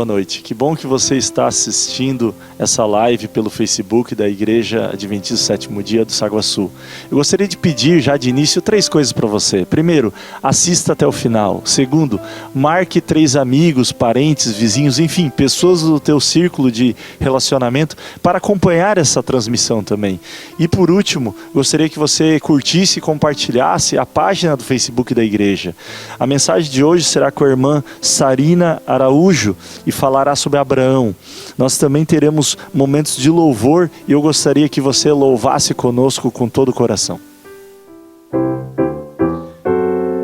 boa noite. Que bom que você está assistindo essa live pelo Facebook da Igreja Adventista do Sétimo Dia do Saguaçu. Eu gostaria de pedir já de início 3 coisas para você. Primeiro, assista até o final. Segundo, marque 3 amigos, parentes, vizinhos, enfim, pessoas do teu círculo de relacionamento para acompanhar essa transmissão também. E por último, gostaria que você curtisse e compartilhasse a página do Facebook da igreja. A mensagem de hoje será com a irmã Sarina Araújo e falará sobre Abraão. Nós também teremos momentos de louvor e eu gostaria que você louvasse conosco com todo o coração.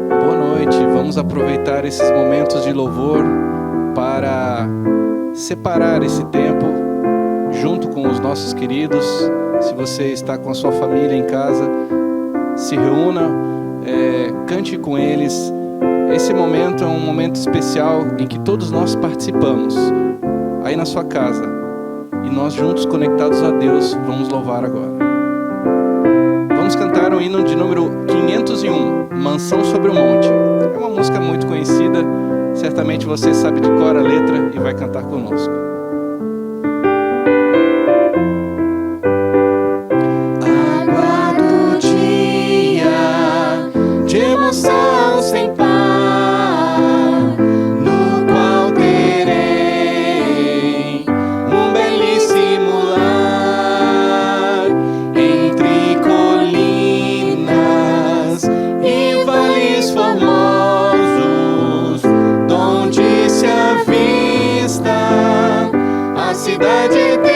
Boa noite, vamos aproveitar esses momentos de louvor para separar esse tempo junto com os nossos queridos. Se você está com a sua família em casa, se reúna, cante com eles. Esse momento é um momento especial em que todos nós participamos, aí na sua casa. E nós juntos, conectados a Deus, vamos louvar agora. Vamos cantar o hino de número 501, Mansão sobre o Monte. É uma música muito conhecida, certamente você sabe de cor a letra e vai cantar conosco. Aguardo o dia de emoção sem par, no qual terei um belíssimo lar, entre colinas e vales formosos, donde se avista a cidade eterna.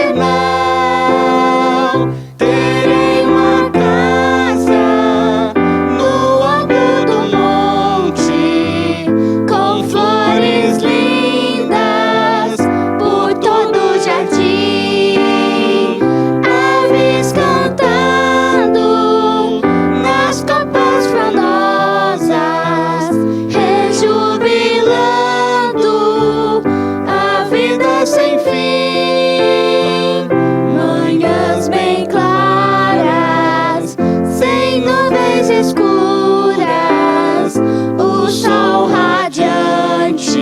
Terei uma casa no alto do monte, com flores lindas por todo o jardim, aves cantando nas copas frondosas, rejubilando a vida sem fim. Manhãs bem claras, sem nuvens escuras, o sol radiante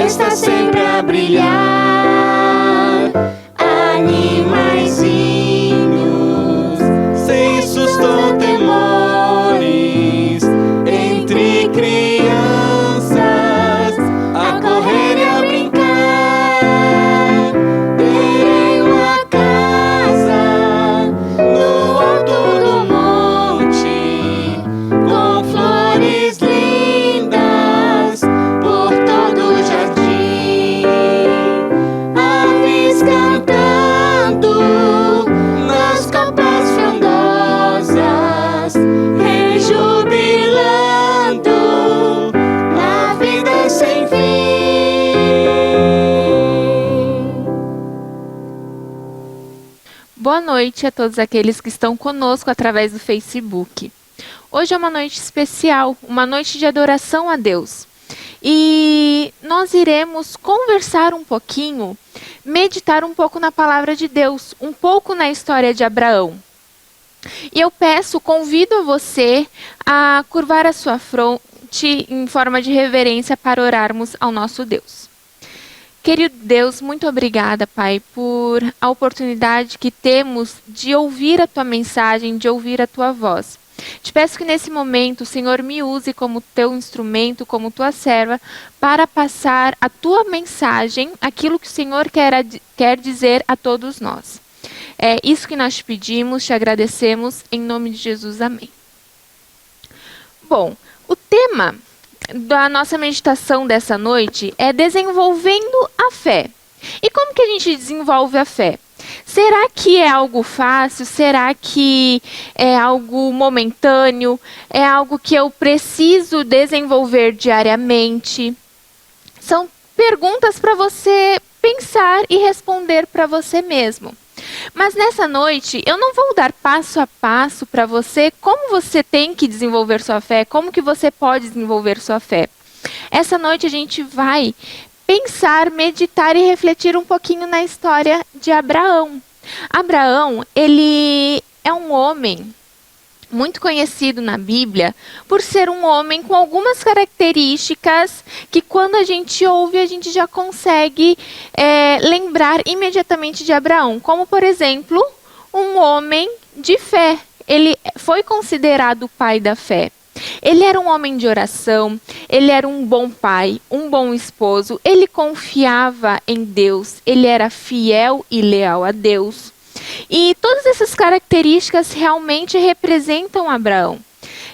está sempre a brilhar. Animaizinhos, sem susto ou temores, entre crianças a correr e a brincar. Terei uma casa no alto do monte, com flores lindas por todo o jardim, aves cantando nas copas frondosas, rejubilando a vida sem fim. Boa noite a todos aqueles que estão conosco através do Facebook. Hoje é uma noite especial, uma noite de adoração a Deus. E nós iremos conversar um pouquinho, meditar um pouco na palavra de Deus, um pouco na história de Abraão. E eu convido a você a curvar a sua fronte em forma de reverência para orarmos ao nosso Deus. Querido Deus, muito obrigada, Pai, por a oportunidade que temos de ouvir a Tua mensagem, de ouvir a Tua voz. Te peço que nesse momento o Senhor me use como Teu instrumento, como Tua serva, para passar a Tua mensagem, aquilo que o Senhor quer dizer a todos nós. É isso que nós te pedimos, te agradecemos, em nome de Jesus, amém. Bom, o tema da nossa meditação dessa noite é desenvolvendo a fé. E como que a gente desenvolve a fé? Será que é algo fácil? Será que é algo momentâneo? É algo que eu preciso desenvolver diariamente? São perguntas para você pensar e responder para você mesmo. Mas nessa noite eu não vou dar passo a passo para você como você tem que desenvolver sua fé, como que você pode desenvolver sua fé. Essa noite a gente vai pensar, meditar e refletir um pouquinho na história de Abraão. Abraão, ele é um homem muito conhecido na Bíblia por ser um homem com algumas características que, quando a gente ouve, a gente já consegue lembrar imediatamente de Abraão. Como, por exemplo, um homem de fé. Ele foi considerado o pai da fé. Ele era um homem de oração, ele era um bom pai, um bom esposo, ele confiava em Deus, ele era fiel e leal a Deus. E todas essas características realmente representam Abraão.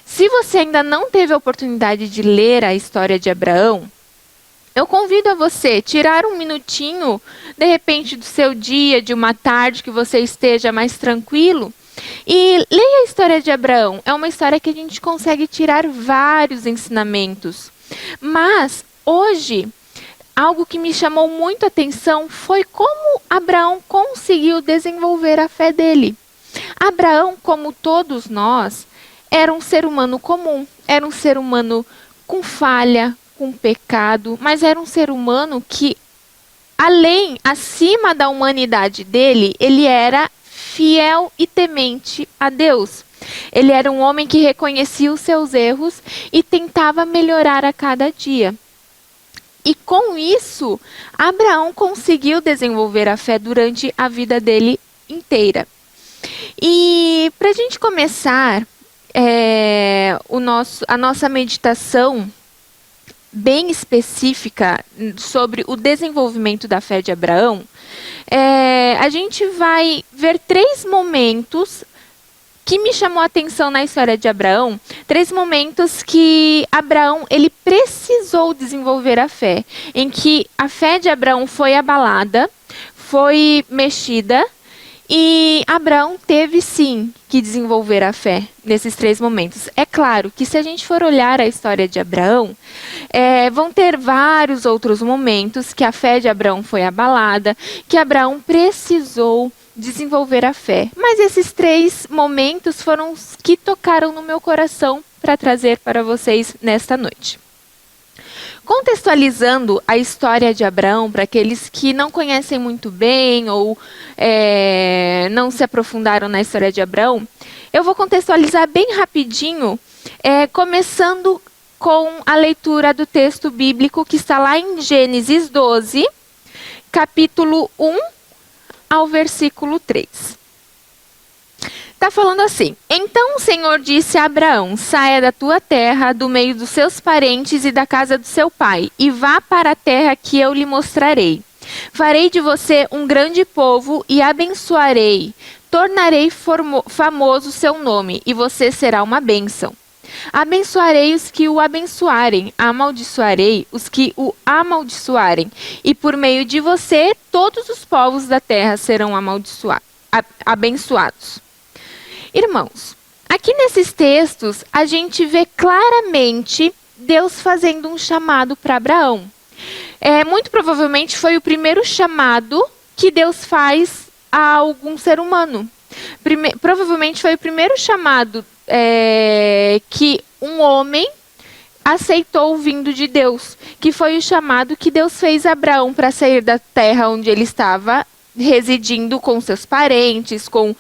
Se você ainda não teve a oportunidade de ler a história de Abraão, eu convido a você tirar um minutinho, de repente, do seu dia, de uma tarde que você esteja mais tranquilo, e leia a história de Abraão. É uma história que a gente consegue tirar vários ensinamentos. Mas, hoje, algo que me chamou muito a atenção foi como Abraão conseguiu desenvolver a fé dele. Abraão, como todos nós, era um ser humano comum, era um ser humano com falha, com pecado, mas era um ser humano que, acima da humanidade dele, ele era fiel e temente a Deus. Ele era um homem que reconhecia os seus erros e tentava melhorar a cada dia. E com isso, Abraão conseguiu desenvolver a fé durante a vida dele inteira. E para a gente começar a nossa meditação bem específica sobre o desenvolvimento da fé de Abraão, a gente vai ver 3 momentos que me chamou a atenção na história de Abraão, 3 momentos que Abraão ele precisou desenvolver a fé, em que a fé de Abraão foi abalada, foi mexida, e Abraão teve sim que desenvolver a fé nesses 3 momentos. É claro que se a gente for olhar a história de Abraão, vão ter vários outros momentos que a fé de Abraão foi abalada, que Abraão precisou desenvolver a fé. Mas esses 3 momentos foram os que tocaram no meu coração para trazer para vocês nesta noite. Contextualizando a história de Abraão para aqueles que não conhecem muito bem ou não se aprofundaram na história de Abraão, eu vou contextualizar bem rapidinho, começando com a leitura do texto bíblico que está lá em Gênesis 12, capítulo 1 ao versículo 3. Está falando assim: Então o Senhor disse a Abraão: saia da tua terra, do meio dos seus parentes e da casa do seu pai, e vá para a terra que eu lhe mostrarei. Farei de você um grande povo e abençoarei. Tornarei famoso o seu nome, e você será uma bênção. Abençoarei os que o abençoarem, amaldiçoarei os que o amaldiçoarem, e por meio de você todos os povos da terra serão abençoados. Irmãos, aqui nesses textos a gente vê claramente Deus fazendo um chamado para Abraão. Muito provavelmente foi o primeiro chamado que Deus faz a algum ser humano. Provavelmente foi o primeiro chamado que um homem aceitou vindo de Deus, que foi o chamado que Deus fez a Abraão para sair da terra onde ele estava residindo com seus parentes, com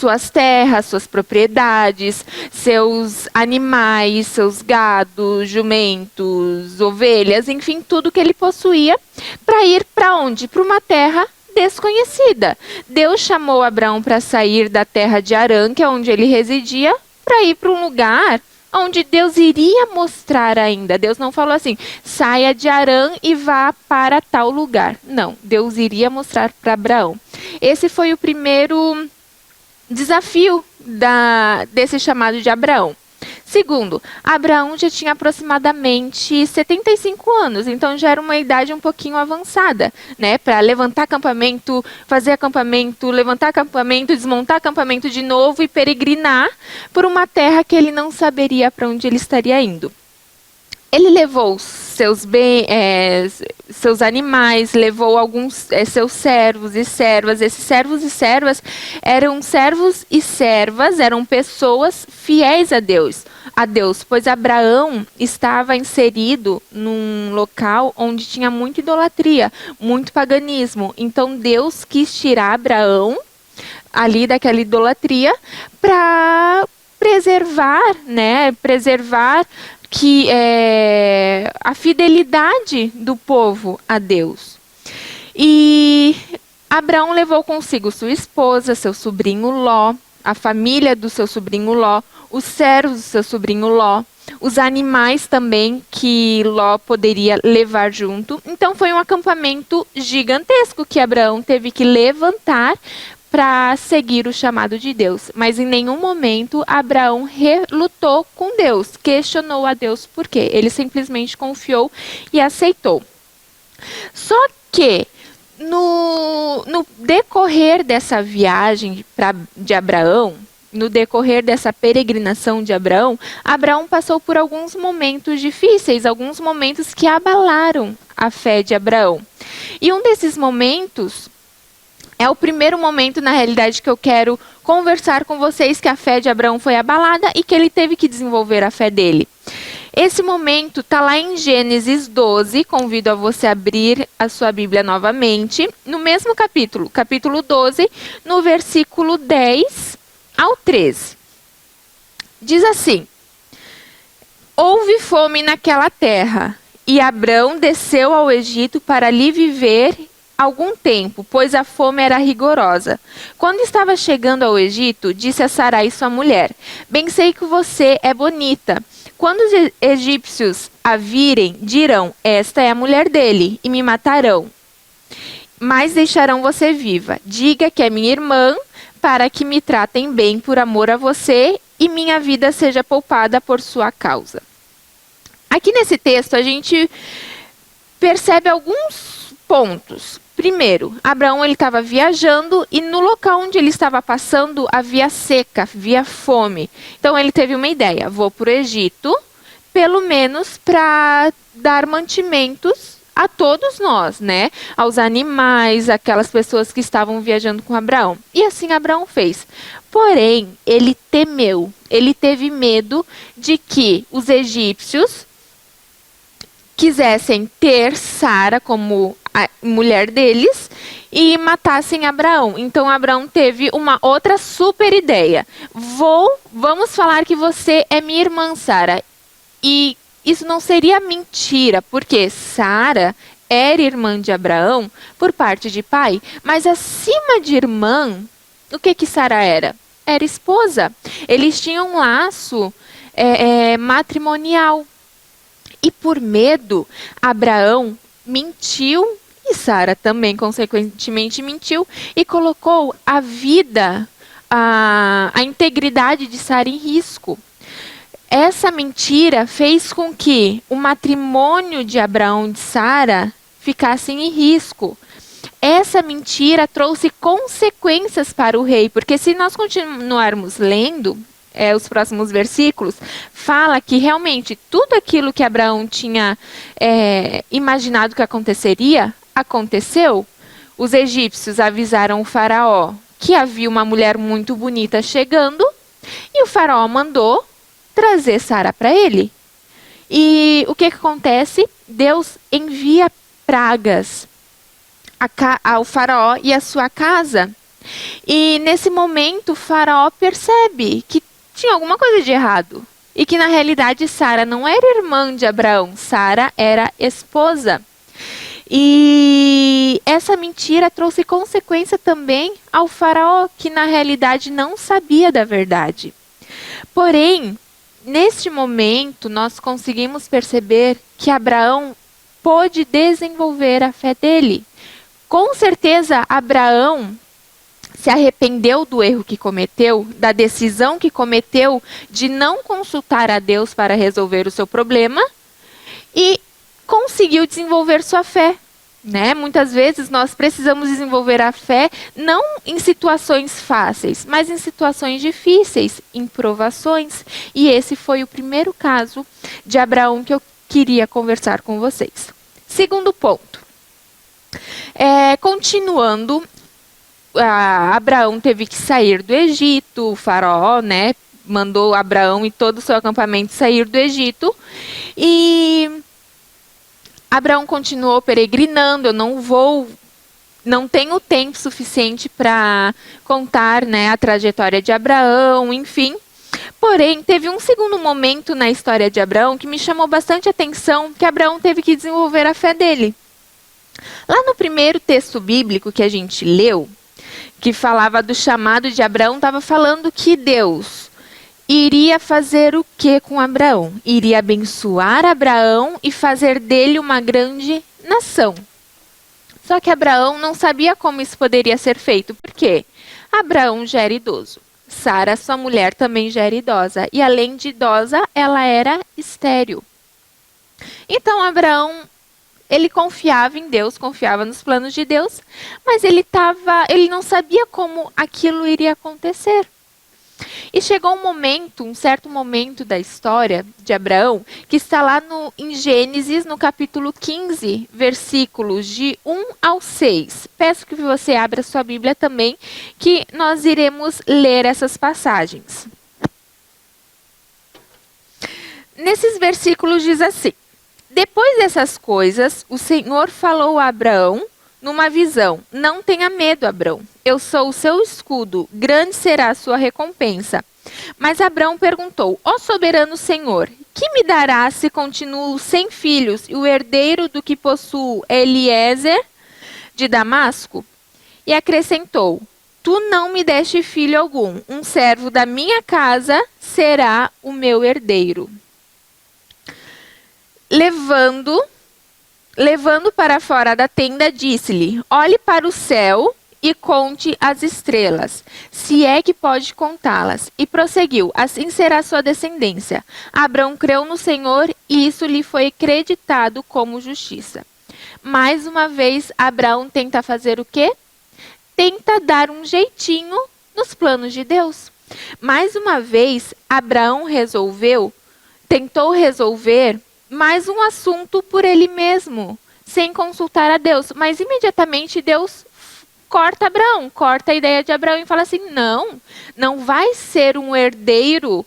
suas terras, suas propriedades, seus animais, seus gados, jumentos, ovelhas, enfim, tudo que ele possuía, para ir para onde? Para uma terra desconhecida. Deus chamou Abraão para sair da terra de Harã, que é onde ele residia, para ir para um lugar onde Deus iria mostrar ainda. Deus não falou assim, saia de Harã e vá para tal lugar. Não, Deus iria mostrar para Abraão. Esse foi o primeiro desafio desse chamado de Abraão. Segundo, Abraão já tinha aproximadamente 75 anos, então já era uma idade um pouquinho avançada, né? Para levantar acampamento, fazer acampamento, levantar acampamento, desmontar acampamento de novo e peregrinar por uma terra que ele não saberia para onde ele estaria indo. Ele levou seus animais, levou alguns seus servos e servas. Esses servos e servas eram servos e servas, eram pessoas fiéis a Deus, pois Abraão estava inserido num local onde tinha muita idolatria, muito paganismo. Então Deus quis tirar Abraão ali daquela idolatria para preservar, né? Preservar a fidelidade do povo a Deus. E Abraão levou consigo sua esposa, seu sobrinho Ló, a família do seu sobrinho Ló, os servos do seu sobrinho Ló, os animais também que Ló poderia levar junto. Então foi um acampamento gigantesco que Abraão teve que levantar para seguir o chamado de Deus. Mas em nenhum momento Abraão relutou com Deus, questionou a Deus por quê. Ele simplesmente confiou e aceitou. Só que no decorrer dessa viagem de Abraão, no decorrer dessa peregrinação de Abraão, Abraão passou por alguns momentos difíceis, alguns momentos que abalaram a fé de Abraão. E um desses momentos é o primeiro momento, na realidade, que eu quero conversar com vocês, que a fé de Abraão foi abalada e que ele teve que desenvolver a fé dele. Esse momento está lá em Gênesis 12, convido a você a abrir a sua Bíblia novamente, no mesmo capítulo, capítulo 12, no versículo 10 ao 13. Diz assim: houve fome naquela terra, e Abrão desceu ao Egito para ali viver algum tempo, pois a fome era rigorosa. Quando estava chegando ao Egito, disse a Sarai, sua mulher: bem sei que você é bonita. Quando os egípcios a virem, dirão: esta é a mulher dele, e me matarão. Mas deixarão você viva. Diga que é minha irmã, para que me tratem bem por amor a você, e minha vida seja poupada por sua causa. Aqui nesse texto a gente percebe alguns pontos. Primeiro, Abraão estava viajando e no local onde ele estava passando havia seca, havia fome. Então ele teve uma ideia: vou para o Egito, pelo menos para dar mantimentos a todos nós, né? Aos animais, aquelas pessoas que estavam viajando com Abraão. E assim Abraão fez. Porém, ele temeu, ele teve medo de que os egípcios quisessem ter Sara como a mulher deles e matassem Abraão. Então Abraão teve uma outra super ideia. Vamos falar que você é minha irmã, Sara. E isso não seria mentira, porque Sara era irmã de Abraão por parte de pai, mas acima de irmã, o que Sara era? Era esposa. Eles tinham um laço matrimonial. E por medo, Abraão mentiu, e Sara também, consequentemente, mentiu, e colocou a vida, a integridade de Sara em risco. Essa mentira fez com que o matrimônio de Abraão e de Sara ficasse em risco. Essa mentira trouxe consequências para o rei, porque se nós continuarmos lendo os próximos versículos, fala que realmente tudo aquilo que Abraão tinha imaginado que aconteceria, aconteceu. Os egípcios avisaram o faraó que havia uma mulher muito bonita chegando, e o faraó mandou trazer Sara para ele. E o que acontece? Deus envia pragas ao faraó e à sua casa. E nesse momento o faraó percebe que tinha alguma coisa de errado. E que na realidade Sara não era irmã de Abraão, Sara era esposa. E essa mentira trouxe consequência também ao faraó, que na realidade não sabia da verdade. Porém, neste momento, nós conseguimos perceber que Abraão pôde desenvolver a fé dele. Com certeza, Abraão se arrependeu do erro que cometeu, da decisão que cometeu de não consultar a Deus para resolver o seu problema, e conseguiu desenvolver sua fé. Né? Muitas vezes nós precisamos desenvolver a fé não em situações fáceis, mas em situações difíceis, em provações. E esse foi o primeiro caso de Abraão que eu queria conversar com vocês. Segundo ponto. Continuando, Abraão teve que sair do Egito, o faraó, né, mandou Abraão e todo o seu acampamento sair do Egito, e Abraão continuou peregrinando. Eu não vou não tenho tempo suficiente para contar, né, a trajetória de Abraão, enfim. Porém, teve um segundo momento na história de Abraão que me chamou bastante atenção, que Abraão teve que desenvolver a fé dele. Lá no primeiro texto bíblico que a gente leu, que falava do chamado de Abraão, estava falando que Deus iria fazer o que com Abraão? Iria abençoar Abraão e fazer dele uma grande nação. Só que Abraão não sabia como isso poderia ser feito. Por quê? Abraão já era idoso. Sara, sua mulher, também já era idosa. E além de idosa, ela era estéril. Então Abraão, ele confiava em Deus, confiava nos planos de Deus, mas ele não sabia como aquilo iria acontecer. E chegou um certo momento da história de Abraão, que está lá em Gênesis, no capítulo 15, versículos de 1 ao 6. Peço que você abra sua Bíblia também, que nós iremos ler essas passagens. Nesses versículos diz assim: depois dessas coisas, o Senhor falou a Abraão numa visão: não tenha medo, Abraão. Eu sou o seu escudo, grande será a sua recompensa. Mas Abraão perguntou: ó soberano Senhor, que me dará se continuo sem filhos e o herdeiro do que possuo é Eliezer de Damasco? E acrescentou: tu não me deste filho algum, um servo da minha casa será o meu herdeiro. Levando para fora da tenda, disse-lhe: olhe para o céu e conte as estrelas, se é que pode contá-las. E prosseguiu: assim será sua descendência. Abraão creu no Senhor e isso lhe foi creditado como justiça. Mais uma vez, Abraão tenta fazer o quê? Tenta dar um jeitinho nos planos de Deus. Mais uma vez, Abraão tentou resolver mais um assunto por ele mesmo, sem consultar a Deus. Mas imediatamente Deus corta a ideia de Abraão e fala assim: não vai ser um herdeiro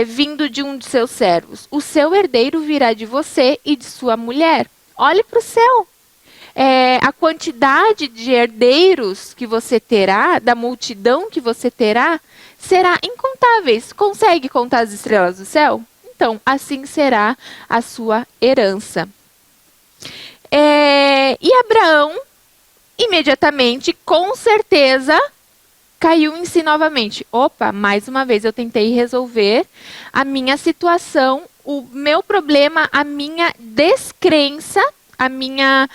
vindo de um de seus servos. O seu herdeiro virá de você e de sua mulher. Olhe para o céu. A quantidade de herdeiros que você terá, da multidão que você terá, será incontáveis. Consegue contar as estrelas do céu? Então, assim será a sua herança. E Abraão, imediatamente, com certeza, caiu em si novamente. Opa, mais uma vez eu tentei resolver a minha situação, o meu problema, a minha descrença, a minha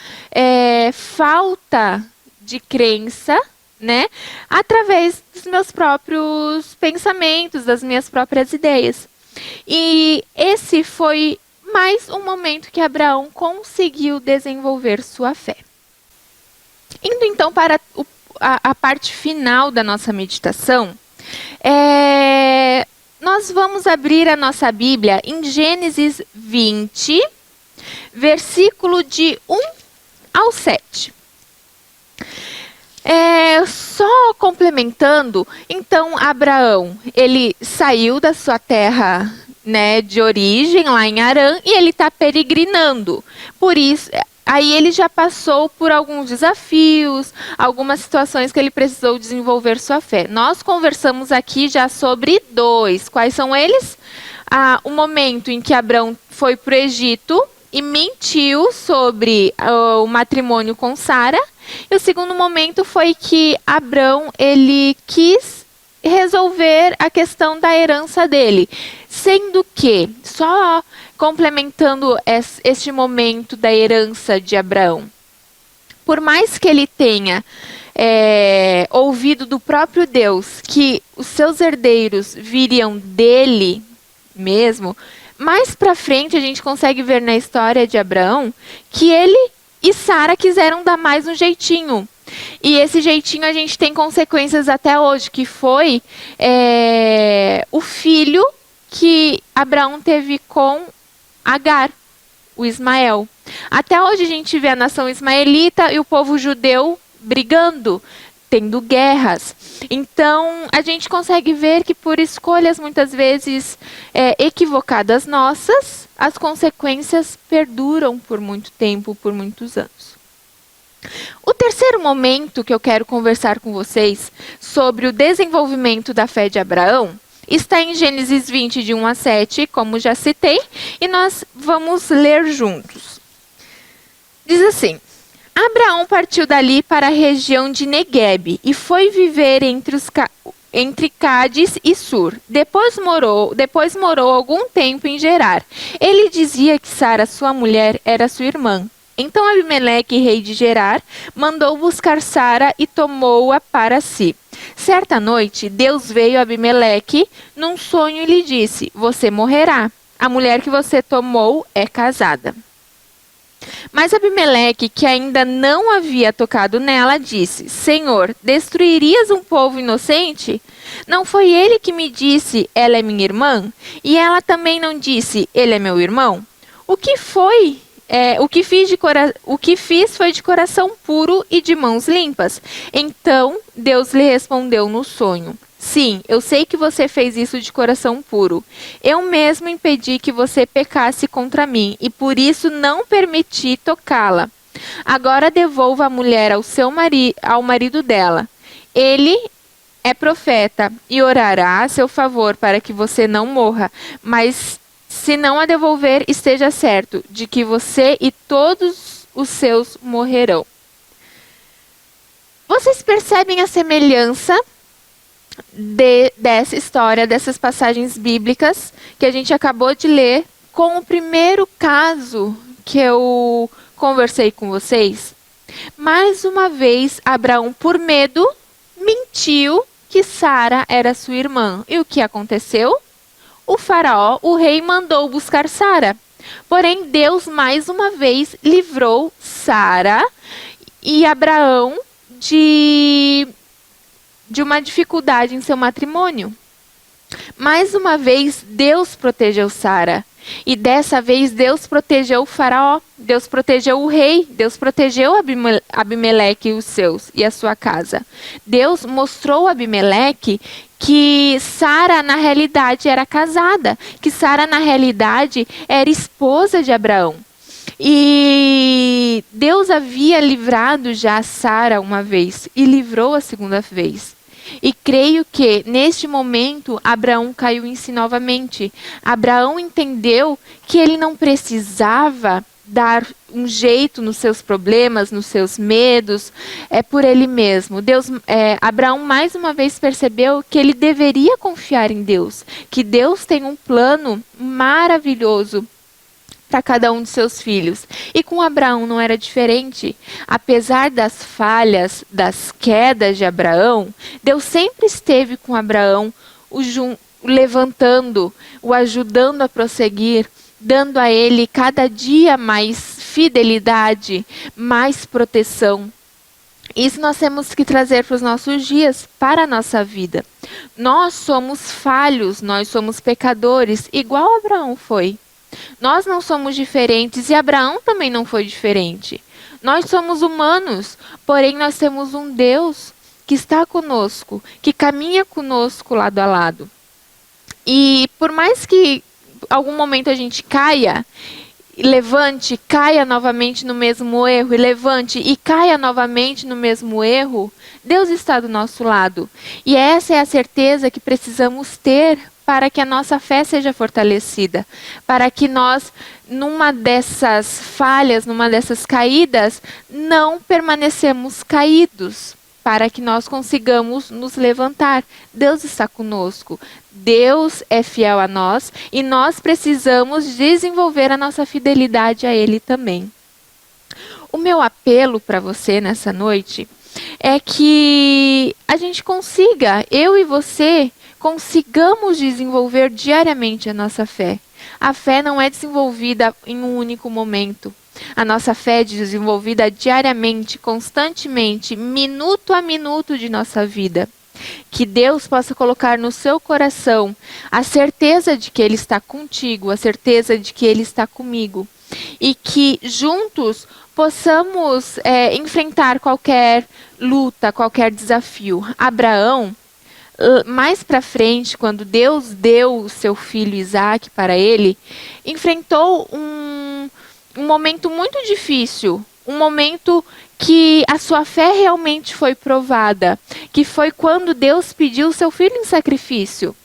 falta de crença, né? Através dos meus próprios pensamentos, das minhas próprias ideias. E esse foi mais um momento que Abraão conseguiu desenvolver sua fé. Indo então para a parte final da nossa meditação, nós vamos abrir a nossa Bíblia em Gênesis 20, versículo de 1 ao 7. Só complementando, então Abraão, ele saiu da sua terra, né, de origem, lá em Harã, e ele está peregrinando. Por isso, aí ele já passou por alguns desafios, algumas situações que ele precisou desenvolver sua fé. Nós conversamos aqui já sobre 2. Quais são eles? O momento em que Abraão foi para o Egito e mentiu sobre o matrimônio com Sara. E o segundo momento foi que Abraão, ele quis resolver a questão da herança dele. Sendo que, só complementando este momento da herança de Abraão, por mais que ele tenha ouvido do próprio Deus que os seus herdeiros viriam dele mesmo, mais para frente a gente consegue ver na história de Abraão que ele e Sara quiseram dar mais um jeitinho. E esse jeitinho a gente tem consequências até hoje, que foi o filho que Abraão teve com Agar, o Ismael. Até hoje a gente vê a nação ismaelita e o povo judeu brigando, tendo guerras. Então, a gente consegue ver que por escolhas muitas vezes equivocadas nossas, as consequências perduram por muito tempo, por muitos anos. O terceiro momento que eu quero conversar com vocês sobre o desenvolvimento da fé de Abraão está em Gênesis 20, de 1 a 7, como já citei, e nós vamos ler juntos. Diz assim: Abraão partiu dali para a região de Neguebe e foi viver entre Cádiz e Sur. Depois morou algum tempo em Gerar. Ele dizia que Sara, sua mulher, era sua irmã. Então Abimeleque, rei de Gerar, mandou buscar Sara e tomou-a para si. Certa noite, Deus veio a Abimeleque num sonho e lhe disse: Você morrerá. A mulher que você tomou é casada. Mas Abimeleque, que ainda não havia tocado nela, disse: Senhor, destruirias um povo inocente? Não foi ele que me disse: Ela é minha irmã? E ela também não disse: Ele é meu irmão? O que fiz foi de coração puro e de mãos limpas. Então Deus lhe respondeu no sonho: Sim, eu sei que você fez isso de coração puro. Eu mesmo impedi que você pecasse contra mim, e por isso não permiti tocá-la. Agora devolva a mulher ao marido dela. Ele é profeta e orará a seu favor para que você não morra, mas se não a devolver, esteja certo de que você e todos os seus morrerão. Vocês percebem a semelhança dessa história, dessas passagens bíblicas que a gente acabou de ler, com o primeiro caso que eu conversei com vocês? Mais uma vez, Abraão, por medo, mentiu que Sara era sua irmã. E o que aconteceu? O faraó, o rei, mandou buscar Sara. Porém, Deus mais uma vez livrou Sara e Abraão de uma dificuldade em seu matrimônio. Mais uma vez, Deus protegeu Sara. E dessa vez, Deus protegeu o faraó, Deus protegeu o rei, Deus protegeu Abimeleque e os seus e a sua casa. Deus mostrou a Abimeleque que Sara, na realidade, era casada, que Sara, na realidade, era esposa de Abraão. E Deus havia livrado já Sara uma vez e livrou a segunda vez. E creio que, neste momento, Abraão caiu em si novamente. Abraão entendeu que ele não precisava dar um jeito nos seus problemas, nos seus medos, por ele mesmo. Abraão mais uma vez percebeu que ele deveria confiar em Deus, que Deus tem um plano maravilhoso para cada um de seus filhos. E com Abraão não era diferente. Apesar das falhas, das quedas de Abraão, Deus sempre esteve com Abraão, levantando, o ajudando a prosseguir, dando a ele cada dia mais fidelidade, mais proteção. Isso nós temos que trazer para os nossos dias, para a nossa vida. Nós somos falhos, nós somos pecadores, igual Abraão foi. Nós não somos diferentes e Abraão também não foi diferente. Nós somos humanos, porém nós temos um Deus que está conosco, que caminha conosco lado a lado. E por mais que algum momento a gente caia, levante, caia novamente no mesmo erro, e levante e caia novamente no mesmo erro, Deus está do nosso lado. E essa é a certeza que precisamos ter para que a nossa fé seja fortalecida, para que nós, numa dessas falhas, numa dessas caídas, não permanecemos caídos, para que nós consigamos nos levantar. Deus está conosco, Deus é fiel a nós e nós precisamos desenvolver a nossa fidelidade a Ele também. O meu apelo para você nessa noite é que a gente consiga, eu e você, consigamos desenvolver diariamente a nossa fé. A fé não é desenvolvida em um único momento. A nossa fé é desenvolvida diariamente, constantemente, minuto a minuto de nossa vida. Que Deus possa colocar no seu coração a certeza de que Ele está contigo, a certeza de que Ele está comigo. E que juntos possamos enfrentar qualquer luta, qualquer desafio. Abraão, mais para frente, quando Deus deu o seu filho Isaac para ele, enfrentou um momento muito difícil, um momento que a sua fé realmente foi provada, que foi quando Deus pediu o seu filho em sacrifício.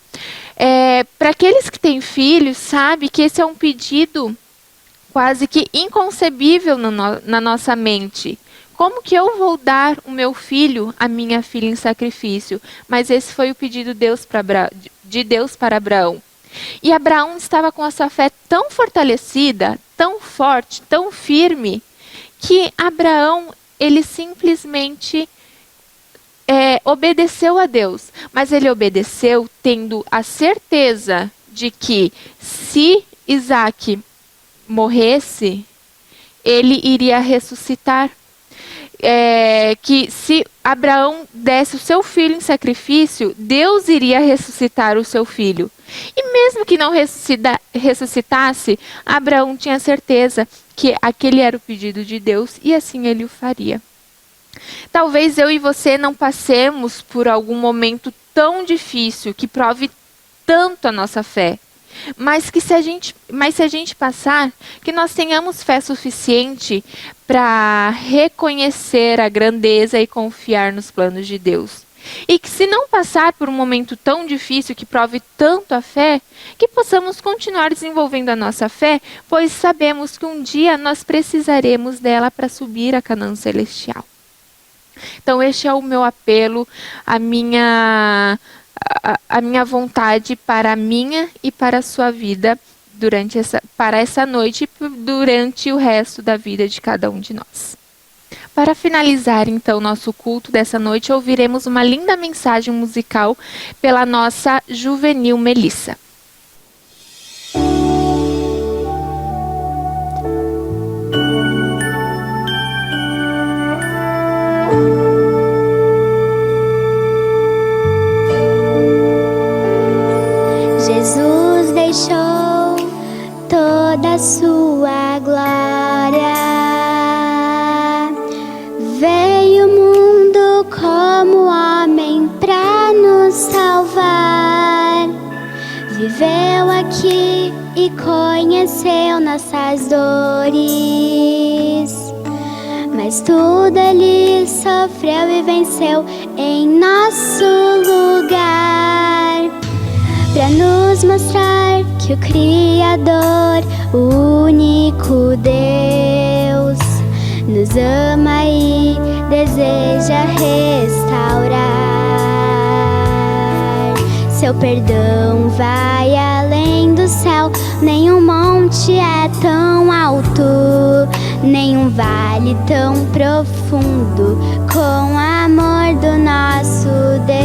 Para aqueles que têm filhos, sabe que esse é um pedido quase que inconcebível na nossa mente. Como que eu vou dar o meu filho, a minha filha, em sacrifício? Mas esse foi o pedido de Deus para Abraão. E Abraão estava com a sua fé tão fortalecida, tão forte, tão firme, que Abraão, ele simplesmente obedeceu a Deus. Mas ele obedeceu tendo a certeza de que se Isaac morresse, ele iria ressuscitar. Que se Abraão desse o seu filho em sacrifício, Deus iria ressuscitar o seu filho. E mesmo que não ressuscitasse, Abraão tinha certeza que aquele era o pedido de Deus e assim ele o faria. Talvez eu e você não passemos por algum momento tão difícil que prove tanto a nossa fé. Mas se a gente passar, que nós tenhamos fé suficiente para reconhecer a grandeza e confiar nos planos de Deus. E que se não passar por um momento tão difícil que prove tanto a fé, que possamos continuar desenvolvendo a nossa fé, pois sabemos que um dia nós precisaremos dela para subir a Canaã celestial. Então este é o meu apelo, a minha vontade para a minha e para a sua vida para essa noite e durante o resto da vida de cada um de nós. Para finalizar, então, nosso culto dessa noite, ouviremos uma linda mensagem musical pela nossa juvenil Melissa. Jesus deixou toda a sua glória, veio ao mundo como homem pra nos salvar, viveu aqui e conheceu nossas dores, mas tudo ele sofreu e venceu em nosso lugar, pra nos mostrar que o Criador, o único Deus, nos ama e deseja restaurar. Seu perdão vai além do céu, nenhum monte é tão alto, nenhum vale tão profundo, com o amor do nosso Deus.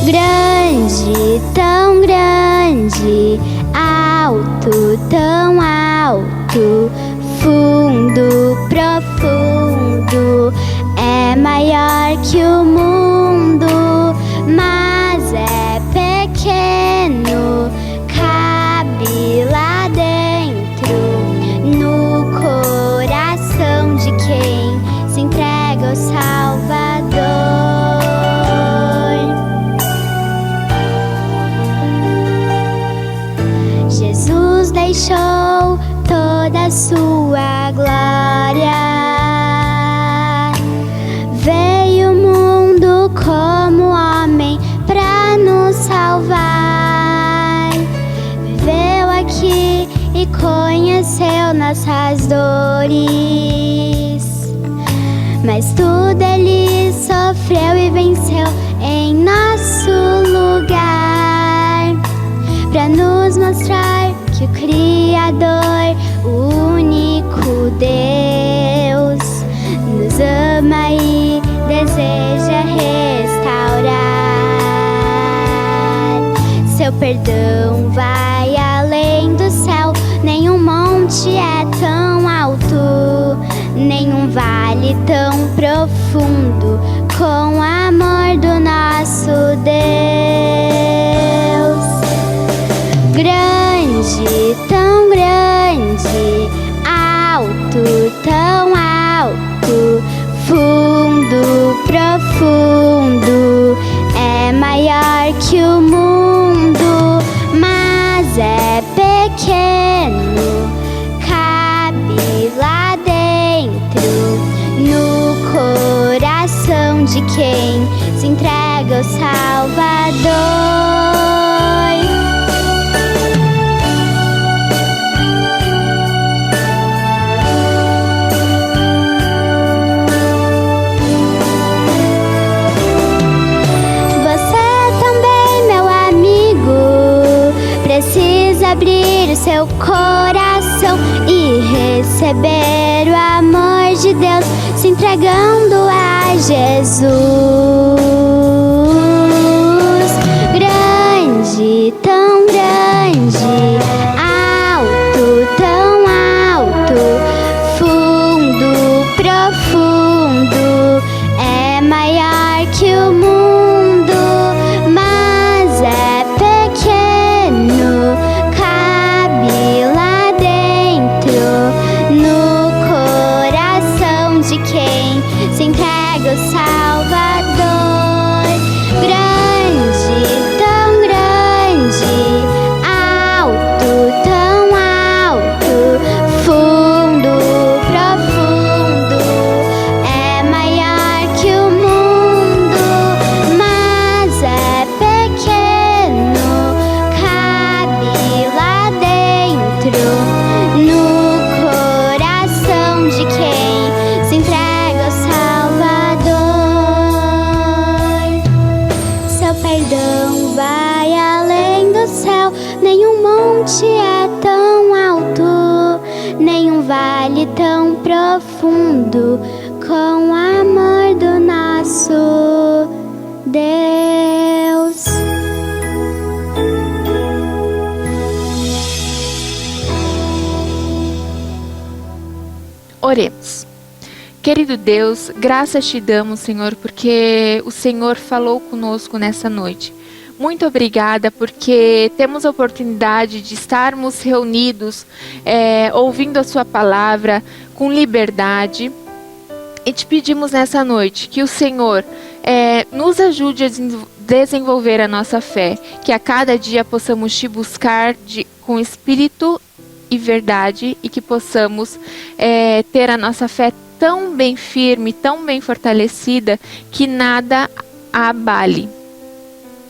Grande, tão grande, alto, tão alto, fundo, profundo, é maior que o mundo, mas é pequeno, cabe lá dentro, no coração de quem se entrega ao Salvador. Jesus deixou toda a sua glória, veio ao mundo como homem pra nos salvar, viveu aqui e conheceu nossas dores, mas tudo ele sofreu e venceu em nosso lugar, pra nos mostrar que o Criador, o único Deus, nos ama e deseja restaurar. Seu perdão vai além do céu, nenhum monte é tão alto, nenhum vale tão profundo, com o amor do nosso Deus. Grande, tão grande, alto, tão alto, fundo, profundo, é maior que o mundo, mas é pequeno, cabe lá de quem se entrega ao Salvador. Precisa abrir o seu coração e receber o amor de Deus, se entregando a Jesus. Grande, tão grande, alto, tão alto, fundo, profundo, é maior que o mundo, mas é pequeno, cabe lá dentro, no coração de quem se entrega ao Salvador. Grande, tão grande, alto, tão alto, fundo, profundo, é maior que o mundo, mas é pequeno, cabe lá dentro, no coração de quem se entrega ao Salvador. Seu perdão vai além do céu, nenhum monte é tão alto, nenhum vale tão profundo, com o amor do nosso Deus. Oremos. Querido Deus, graças te damos, Senhor, porque o Senhor falou conosco nessa noite. Muito obrigada, porque temos a oportunidade de estarmos reunidos, ouvindo a sua palavra com liberdade. E te pedimos nessa noite que o Senhor nos ajude a desenvolver a nossa fé, que a cada dia possamos te buscar com espírito e verdade, e que possamos ter a nossa fé tão bem firme, tão bem fortalecida, que nada a abale.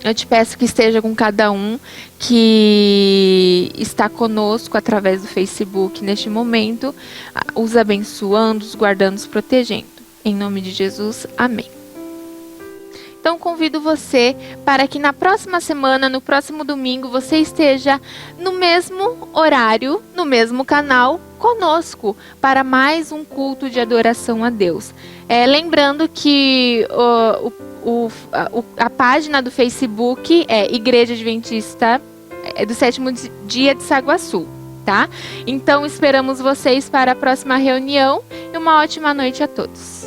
Eu te peço que esteja com cada um que está conosco através do Facebook neste momento, os abençoando, os guardando, os protegendo. Em nome de Jesus, amém. Então convido você para que na próxima semana, no próximo domingo, você esteja no mesmo horário, no mesmo canal, conosco, para mais um culto de adoração a Deus. Lembrando que a página do Facebook é Igreja Adventista do Sétimo Dia de Saguaçu, tá? Então esperamos vocês para a próxima reunião e uma ótima noite a todos.